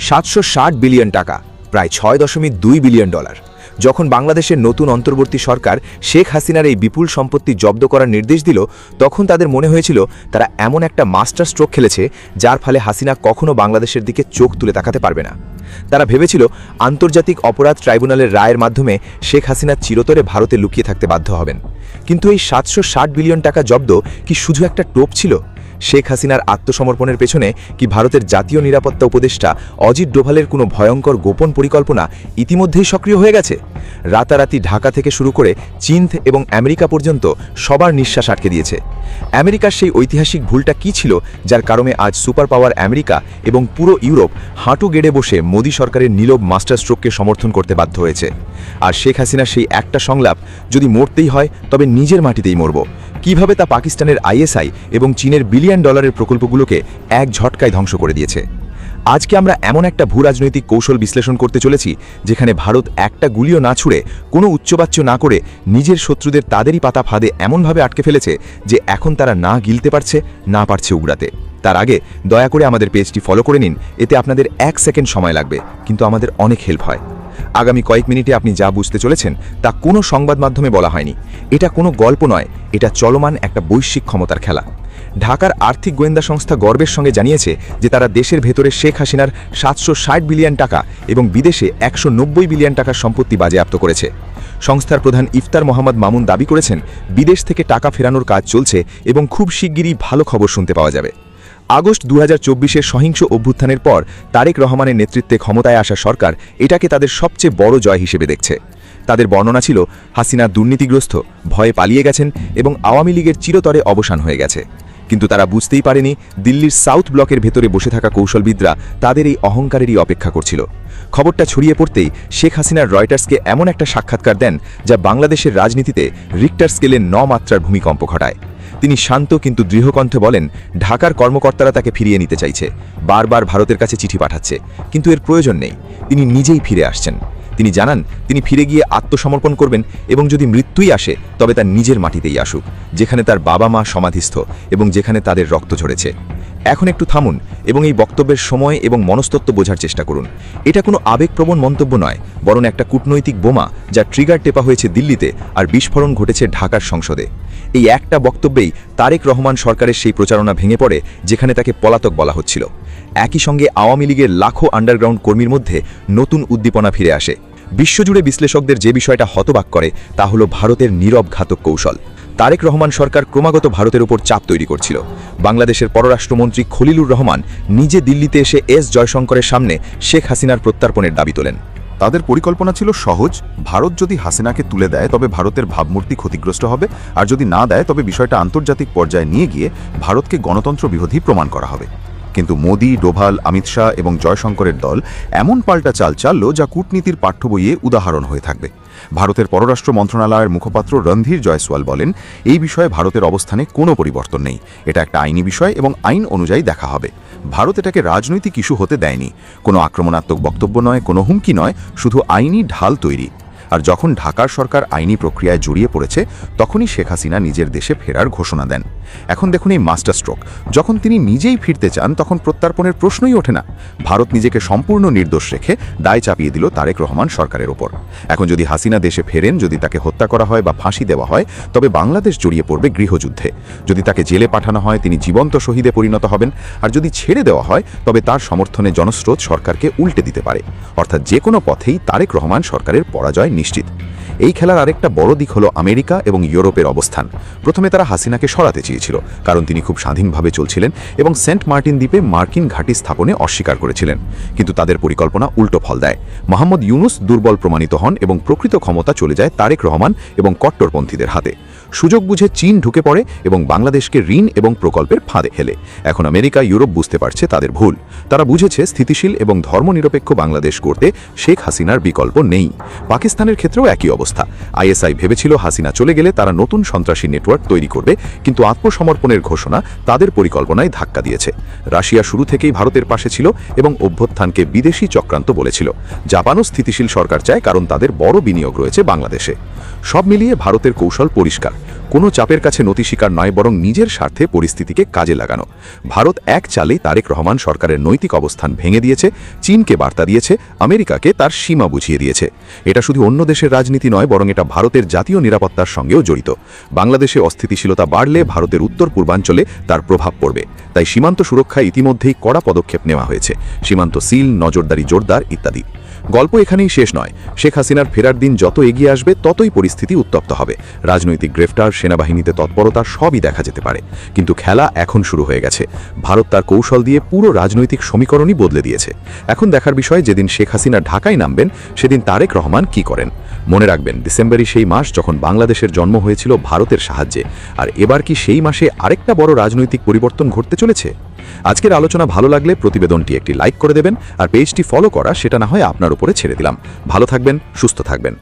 760 billion টাকা, প্রায় 6.2 billion dollar. যখন বাংলাদেশের নতুন অন্তর্বর্তী সরকার শেখ হাসিনার এই বিপুল সম্পত্তি জব্দ করার নির্দেশ দিল, তখন তাদের মনে হয়েছিল তারা এমন একটা মাস্টার স্ট্রোক খেলেছে যার ফলে হাসিনা কখনো বাংলাদেশের দিকে চোখ তুলে তাকাতে পারবে না। তারা ভেবেছিল আন্তর্জাতিক অপরাধ ট্রাইব্যুনালের রায়ের মাধ্যমে শেখ হাসিনা চিরতরে ভারতে লুকিয়ে থাকতে বাধ্য হবেন। কিন্তু এই 760 বিলিয়ন টাকা জব্দ কি শুধু একটা টোপ ছিল? শেখ হাসিনার আত্মসমর্পণের পেছনে কি ভারতের জাতীয় নিরাপত্তা উপদেষ্টা অজিত ডোভালের কোনো ভয়ঙ্কর গোপন পরিকল্পনা ইতিমধ্যেই সক্রিয় হয়ে গেছে? রাতারাতি ঢাকা থেকে শুরু করে চীন এবং আমেরিকা পর্যন্ত সবার নিঃশ্বাস আটকে দিয়েছে। আমেরিকার সেই ঐতিহাসিক ভুলটা কি ছিল যার কারণে আজ সুপার পাওয়ার আমেরিকা এবং পুরো ইউরোপ হাঁটু গেড়ে বসে মোদী সরকারের নীরব মাস্টার স্ট্রোককে সমর্থন করতে বাধ্য হয়েছে? আর শেখ হাসিনার সেই একটা সংলাপ, যদি মরতেই হয় তবে নিজের মাটিতেই মরব, কিভাবে তা পাকিস্তানের আইএসআই এবং চীনের বিলিয়ন ডলারের প্রকল্পগুলোকে এক ঝটকায় ধ্বংস করে দিয়েছে। আজকে আমরা এমন একটা ভূরাজনৈতিক কৌশল বিশ্লেষণ করতে চলেছি যেখানে ভারত একটা গুলিও না ছুড়ে, কোনো উচ্চবাচ্য না করে নিজের শত্রুদের তাদেরই পাতা ফাঁদে এমনভাবে আটকে ফেলেছে যে এখন তারা না গিলতে পারছে, না পারছে উগড়াতে। তার আগে দয়া করে আমাদের পেজটি ফলো করে নিন, এতে আপনাদের 1 সেকেন্ড সময় লাগবে, কিন্তু আমাদের অনেক হেল্প হয়। আগামী কয়েক মিনিটে আপনি যা বুঝতে চলেছেন তা কোনো সংবাদ মাধ্যমে বলা হয়নি। এটা কোনো গল্প নয়, এটা চলমান একটা বৈশ্বিক ক্ষমতার খেলা। ঢাকার আর্থিক গোয়েন্দা সংস্থা গর্বের সঙ্গে জানিয়েছে যে তারা দেশের ভেতরে শেখ হাসিনার 760 বিলিয়ন টাকা এবং বিদেশে 190 বিলিয়ন টাকার সম্পত্তি বাজেয়াপ্ত করেছে। সংস্থার প্রধান ইফতার মোহাম্মদ মামুন দাবি করেছেন, বিদেশ থেকে টাকা ফেরানোর কাজ চলছে এবং খুব শিগগিরই ভালো খবর শুনতে পাওয়া যাবে। আগস্ট 2024-এর সহিংস অভ্যুত্থানের পর তারেক রহমানের নেতৃত্বে ক্ষমতায় আসা সরকার এটাকে তাদের সবচেয়ে বড় জয় হিসেবে দেখছে। তাদের বর্ণনা ছিল হাসিনা দুর্নীতিগ্রস্ত, ভয়ে পালিয়ে গেছেন এবং আওয়ামী লীগের চিরতরে অবসান হয়ে গেছে। কিন্তু তারা বুঝতেই পারেনি দিল্লির সাউথ ব্লকের ভেতরে বসে থাকা কৌশলবিদরা তাদের এই অহংকারেরই অপেক্ষা করছিল। খবরটা ছড়িয়ে পড়তেই শেখ হাসিনার রয়টার্সকে এমন একটা সাক্ষাৎকার দেন যা বাংলাদেশের রাজনীতিতে রিক্টার স্কেলে 9 মাত্রার ভূমিকম্প ঘটায়। তিনি শান্ত কিন্তু দৃঢ়কণ্ঠে বলেন, ঢাকার কর্মকর্তারা তাকে ফিরিয়ে নিতে চাইছে, বারবার ভারতের কাছে চিঠি পাঠাচ্ছে, কিন্তু এর প্রয়োজন নেই, তিনি নিজেই ফিরে আসছেন। তিনি জানান তিনি ফিরে গিয়ে আত্মসমর্পণ করবেন এবং যদি মৃত্যুই আসে তবে তার নিজের মাটিতেই আসুক, যেখানে তার বাবা মা সমাধিস্থ এবং যেখানে তাদের রক্ত ঝরেছে। এখন একটু থামুন এবং এই বক্তব্যের সময় এবং মনস্তত্ত্ব বোঝার চেষ্টা করুন। এটা কোনো আবেগপ্রবণ মন্তব্য নয়, বরং একটা কূটনৈতিক বোমা যা ট্রিগার টেপা হয়েছে দিল্লিতে আর বিস্ফোরণ ঘটেছে ঢাকার সংসদে। এই একটা বক্তব্যেই তারেক রহমান সরকারের সেই প্রচারণা ভেঙে পড়ে যেখানে তাকে পলাতক বলা হচ্ছিল। একই সঙ্গে আওয়ামী লীগের লাখো আন্ডারগ্রাউন্ড কর্মীর মধ্যে নতুন উদ্দীপনা ফিরে আসে। বিশ্বজুড়ে বিশ্লেষকদের যে বিষয়টা হতবাক করে তা হলো ভারতের নীরব ঘাতক কৌশল। তারেক রহমান সরকার ক্রমাগত ভারতের উপর চাপ তৈরি করছিল। বাংলাদেশের পররাষ্ট্রমন্ত্রী খলিলুর রহমান নিজে দিল্লিতে এসে এস জয়শঙ্করের সামনে শেখ হাসিনার প্রত্যার্পণের দাবি তোলেন। তাদের পরিকল্পনা ছিল সহজ, ভারত যদি হাসিনাকে তুলে দেয় তবে ভারতের ভাবমূর্তি ক্ষতিগ্রস্ত হবে, আর যদি না দেয় তবে বিষয়টা আন্তর্জাতিক পর্যায়ে নিয়ে গিয়ে ভারতকে গণতন্ত্র বিরোধী প্রমাণ করা হবে। কিন্তু মোদি, ডোভাল, অমিত শাহ এবং জয়শঙ্করের দল এমন পাল্টা চাল চালল যা কূটনীতির পাঠ্য বইয়ে উদাহরণ হয়ে থাকবে। ভারতের পররাষ্ট্র মন্ত্রণালয়ের মুখপাত্র রণধীর জয়সওয়াল বলেন, এই বিষয়ে ভারতের অবস্থানে কোনো পরিবর্তন নেই, এটা একটা আইনি বিষয় এবং আইন অনুযায়ী দেখা হবে। ভারত এটাকে রাজনৈতিক ইস্যু হতে দেয়নি, কোনো আক্রমণাত্মক বক্তব্য নয়, কোনো হুমকি নয়, শুধু আইনি ঢাল তৈরি। আর যখন ঢাকার সরকার আইনি প্রক্রিয়ায় জড়িয়ে পড়েছে তখনই শেখ হাসিনা নিজের দেশে ফেরার ঘোষণা দেন। এখন দেখুন এই মাস্টার স্ট্রোক, যখন তিনি নিজেই ফিরতে চান তখন প্রত্যার্পণের প্রশ্নই ওঠে না। ভারত নিজেকে সম্পূর্ণ নির্দোষ রেখে দায় চাপিয়ে দিল তারেক রহমান সরকারের ওপর। এখন যদি হাসিনা দেশে ফেরেন, যদি তাকে হত্যা করা হয় বা ফাঁসি দেওয়া হয় তবে বাংলাদেশ জড়িয়ে পড়বে গৃহযুদ্ধে। যদি তাকে জেলে পাঠানো হয় তিনি জীবন্ত শহীদে পরিণত হবেন, আর যদি ছেড়ে দেওয়া হয় তবে তার সমর্থনে জনস্রোত সরকারকে উল্টে দিতে পারে। অর্থাৎ যে কোনো পথেই তারেক রহমান সরকারের পরাজয় নিশ্চিত। এই খেলার আরেকটা বড় দিক হলো আমেরিকা এবং ইউরোপের অবস্থান। প্রথমে তারা হাসিনাকে সরাতে চেয়েছিল, কারণ তিনি খুব স্বাধীনভাবে চলছিলেন এবং সেন্ট মার্টিন দ্বীপে মার্কিন ঘাঁটি স্থাপনে অস্বীকার করেছিলেন। কিন্তু তাদের পরিকল্পনা উল্টো ফল দেয়। মোহাম্মদ ইউনুস দুর্বল প্রমাণিত হন এবং প্রকৃত ক্ষমতা চলে যায় তারেক রহমান এবং কট্টরপন্থীদের হাতে। সুযোগ বুঝে চীন ঢুকে পড়ে এবং বাংলাদেশকে ঋণ এবং প্রকল্পের ফাঁদে ফেলে। এখন আমেরিকা, ইউরোপ বুঝতে পারছে তাদের ভুল। তারা বুঝেছে স্থিতিশীল এবং ধর্মনিরপেক্ষ বাংলাদেশ করতে শেখ হাসিনার বিকল্প নেই। পাকিস্তানের ক্ষেত্রেও একই অবস্থা। আইএসআই ভেবেছিল হাসিনা চলে গেলে তারা নতুন সন্ত্রাসী নেটওয়ার্ক তৈরি করবে, কিন্তু আত্মসমর্পণের ঘোষণা তাদের পরিকল্পনায় ধাক্কা দিয়েছে। রাশিয়া শুরু থেকেই ভারতের পাশে ছিল এবং অভ্যুত্থানকে বিদেশি চক্রান্ত বলেছিল। জাপানও স্থিতিশীল সরকার চায়, কারণ তাদের বড় বিনিয়োগ রয়েছে বাংলাদেশে। সব মিলিয়ে ভারতের কৌশল পরিষ্কার, কোনো চাপের কাছে নতি স্বীকার নয়, বরং নিজের স্বার্থে পরিস্থিতিকে কাজে লাগানো। ভারত এক চালেই তারেক রহমান সরকারের নৈতিক অবস্থান ভেঙে দিয়েছে, চীনকে বার্তা দিয়েছে, আমেরিকাকে তার সীমা বুঝিয়ে দিয়েছে। এটা শুধু অন্য দেশের রাজনীতি নয়, বরং এটা ভারতের জাতীয় নিরাপত্তার সঙ্গেও জড়িত। বাংলাদেশে অস্থিতিশীলতা বাড়লে ভারতের উত্তর পূর্বাঞ্চলে তার প্রভাব পড়বে। তাই সীমান্ত সুরক্ষায় ইতিমধ্যেই কড়া পদক্ষেপ নেওয়া হয়েছে, সীমান্ত সিল, নজরদারি জোরদার ইত্যাদি। গল্প এখানেই শেষ নয়। শেখ হাসিনার ফেরার দিন যত এগিয়ে আসবে ততই পরিস্থিতি উত্তপ্ত হবে। রাজনৈতিক গ্রেফতার, সেনাবাহিনীতে তৎপরতা সবই দেখা যেতে পারে। কিন্তু খেলা এখন শুরু হয়ে গেছে। ভারত তার কৌশল দিয়ে পুরো রাজনৈতিক সমীকরণই বদলে দিয়েছে। এখন দেখার বিষয়, যেদিন শেখ হাসিনা ঢাকায় নামবেন সেদিন তারেক রহমান কি করেন। মনে রাখবেন, ডিসেম্বরই সেই মাস যখন বাংলাদেশের জন্ম হয়েছিল ভারতের সাহায্যে। আর এবার কি সেই মাসে আরেকটা বড় রাজনৈতিক পরিবর্তন ঘটতে চলেছে? আজকের আলোচনা ভালো লাগলে প্রতিবেদনটি একটি লাইক করে দেবেন, আর পেজটি ফলো করা সেটা না হয় আপনার উপরে ছেড়ে দিলাম। ভালো থাকবেন, সুস্থ থাকবেন।